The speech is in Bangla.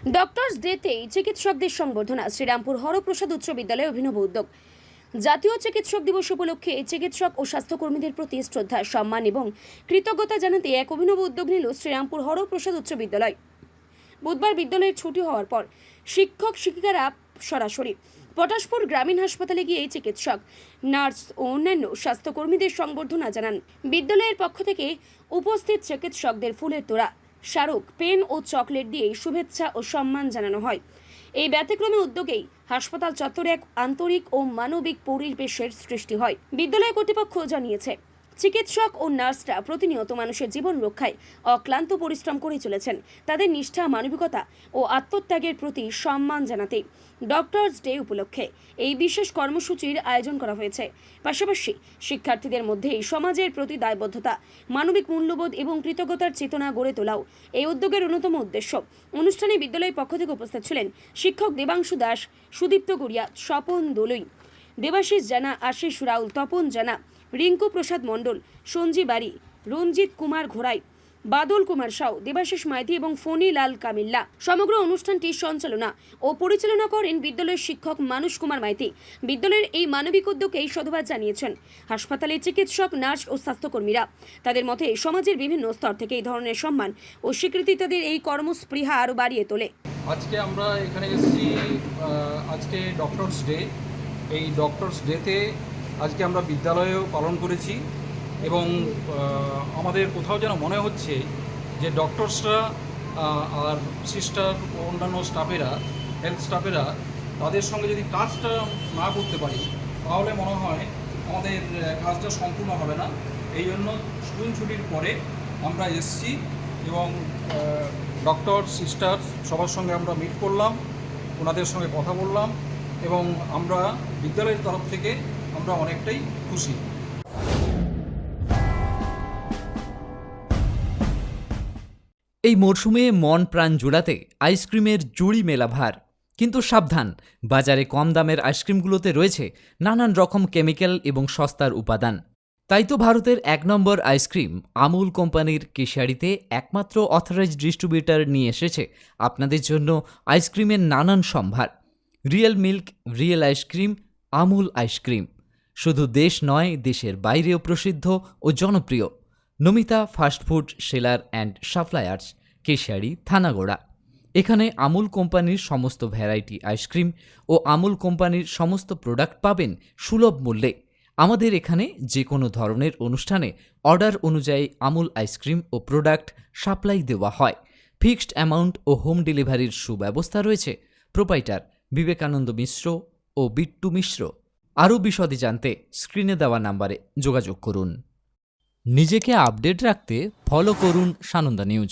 ডক্টরস ডেতে চিকিৎসকদের সংবর্ধনা। শ্রীরামপুর হরপ্রসাদ উচ্চ বিদ্যালয়ে অভিনব উদ্যোগ। জাতীয় চিকিৎসক দিবস উপলক্ষে চিকিৎসক ও স্বাস্থ্যকর্মীদের প্রতি শ্রদ্ধা, সম্মান এবং কৃতজ্ঞতা জানাতে এক অভিনব উদ্যোগ নিল শ্রীরামপুর হরপ্রসাদ উচ্চ বিদ্যালয়। বুধবার বিদ্যালয়ের ছুটি হওয়ার পর শিক্ষক শিক্ষিকারা সরাসরি পটাশপুর গ্রামীণ হাসপাতালে গিয়ে চিকিৎসক, নার্স ও অন্যান্য স্বাস্থ্যকর্মীদের সংবর্ধনা জানান। বিদ্যালয়ের পক্ষ থেকে উপস্থিত চিকিৎসকদের ফুলের তোড়া, স্মারক, পেন ও চকলেট দিয়ে শুভেচ্ছা ও সম্মান জানানো হয়। এই ব্যতিক্রমী উদ্যোগেই হাসপাতাল চত্বরে এক আন্তরিক ও মানবিক পরিবেশের সৃষ্টি হয়। বিদ্যালয় কর্তৃপক্ষ জানিয়েছে, চিকিৎসক ও নার্সরা প্রতিনিয়ত মানুষের জীবন রক্ষায় অক্লান্ত পরিশ্রম করে চলেছেন। তাদের নিষ্ঠা, মানবিকতা ও আত্মত্যাগের প্রতি সম্মান জানাতে ডক্টরস ডে উপলক্ষে এই বিশেষ কর্মসূচির আয়োজন করা হয়েছে। পাশাপাশি শিক্ষার্থীদের মধ্যে সমাজের প্রতি দায়বদ্ধতা, মানবিক মূল্যবোধ এবং কৃতজ্ঞতার চেতনা গড়ে তোলাও এই উদ্যোগের অন্যতম উদ্দেশ্য। অনুষ্ঠানে বিদ্যালয়ের পক্ষ থেকে উপস্থিত ছিলেন শিক্ষক দেবাংশু দাস, সুদীপ্ত গড়িয়া, স্বপন দোলই, দেবাশিস জানা, আশিস রাউল, তপন জানা, রিঙ্কু প্রসাদ মণ্ডল, সঞ্জী বাড়ি, রঞ্জিত কুমার ঘোড়াই, বাদল কুমার সাউ, দেবাশিস মাইতি এবং ফণি লাল কামিল্লা। সমগ্র অনুষ্ঠানটি সঞ্চালনা ও পরিচালনা করেন বিদ্যালয়ের শিক্ষক মানুষ কুমার মাইতি। বিদ্যালয়ের এই মানবিক উদ্যোগকেই সাধুবাদ জানিয়েছেন হাসপাতালের চিকিৎসক, নার্স ও স্বাস্থ্যকর্মীরা। তাদের মতে সমাজের বিভিন্ন স্তর থেকে এই ধরনের সম্মান ও স্বীকৃতি তাদের এই কর্মস্পৃহা আরও বাড়িয়ে তোলে। আজকে আমরা এখানে এসেছি, আজকে ডক্টরস ডে। এই ডক্টরস ডেতে আজকে আমরা বিদ্যালয়েও পালন করেছি এবং আমাদের কোথাও যেন মনে হচ্ছে যে ডক্টরসরা আর সিস্টার ও অন্যান্য স্টাফেরা, হেলথ স্টাফেরা, তাদের সঙ্গে যদি কাজটা না করতে পারি তাহলে মনে হয় আমাদের কাজটা সম্পূর্ণ হবে না। এই জন্য স্কুল ছুটির পরে আমরা এসেছি এবং ডক্টর, সিস্টার সবার সঙ্গে আমরা মিট করলাম, ওনাদের সঙ্গে কথা বললাম এবং আমরা বিদ্যালয়ের তরফ থেকে আমরা অনেকটাই খুশি। এই মরশুমে মন প্রাণ জোড়াতে আইসক্রিমের জুড়ি মেলা ভার। কিন্তু সাবধান, বাজারে কম দামের আইসক্রিমগুলোতে রয়েছে নানান রকম কেমিক্যাল এবং সস্তার উপাদান। তাই তো ভারতের 1 নম্বর আইসক্রিম আমুল কোম্পানির কেশিয়াড়িতে একমাত্র অথরাইজড ডিস্ট্রিবিউটর নিয়ে এসেছে আপনাদের জন্য আইসক্রিমের নানান সম্ভার। Real milk, real ice cream, Amul ice cream শুধু দেশ নয়, দেশের বাইরেও প্রসিদ্ধ ও জনপ্রিয়। Namita fast food seller and suppliers, Keshiary, Thanagora. এখানে আমুল কোম্পানির সমস্ত ভ্যারাইটি আইসক্রিম ও আমুল কোম্পানির সমস্ত প্রোডাক্ট পাবেন সুলভ মূল্যে। আমাদের এখানে যে কোনো ধরনের অনুষ্ঠানে অর্ডার অনুযায়ী আমুল আইসক্রিম ও প্রোডাক্ট সাপ্লাই দেওয়া হয়। ফিক্সড অ্যামাউন্ট ও হোম ডেলিভারির সুব্যবস্থা রয়েছে। প্রোপাইটার বিবেকানন্দ মিশ্র ও বিট্টু মিশ্র। আরও বিশদে জানতে স্ক্রিনে দেওয়া নাম্বারে যোগাযোগ করুন। নিজেকে আপডেট রাখতে ফলো করুন সানন্দা নিউজ।